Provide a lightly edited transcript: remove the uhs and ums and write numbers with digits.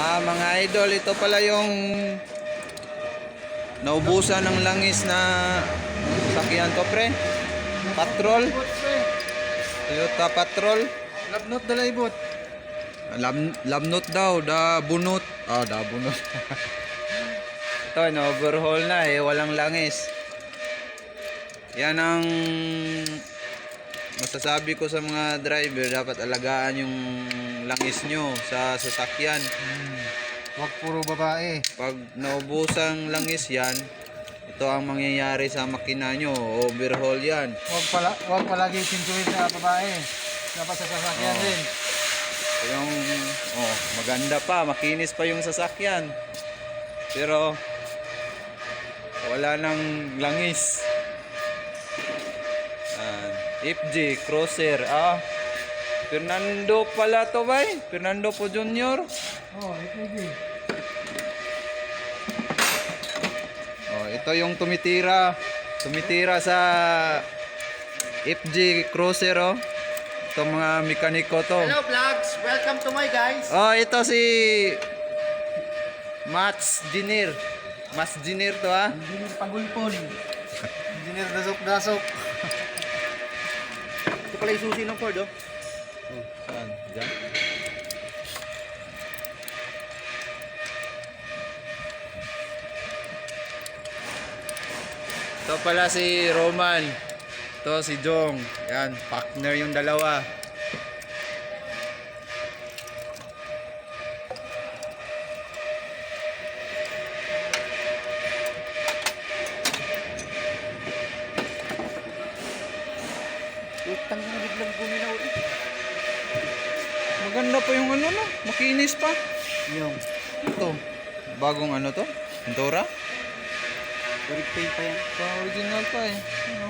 Mga idol, ito pala yung naubusan ng langis na sakyan to, pre. Patrol. Toyota Patrol. Labnot dalaybot. Labnot daw, da bunot. Da bunot. Ito, na-overhaul na eh, walang langis. Yan ang masasabi ko sa mga driver, dapat alagaan yung langis nyo sa sasakyan. Huwag puro babae. Pag naubusang langis yan, ito ang mangyayari sa makina nyo, overhaul yan. Huwag palagi pintuin sa babae. Dapat sa sasakyan din. Yung maganda pa, makinis pa yung sasakyan. Pero wala nang langis. FJ Crosser. Fernando pala to, bay. Fernando po Junior. FJ. Ito yung tumitira sa FJ Crosser, oh. Ito mga mekaniko to. Hello vlogs, welcome to my guys. Ito si Mats Junior. Mas Junior to, ha. Engineer Pagulpon. Engineer Dasok-Dasok. Ito pala yung susi ng Ford, oh. Saan? Diyan? Ito pala si Roman. Ito si Jong. Yan, partner yung dalawa. Utang na biglang guminaw eh. Maganda pa yung ano, no? Makinis pa. Yung Ito. Bagong ano to? Ventura? Original pa yan. Original pa eh. Ano?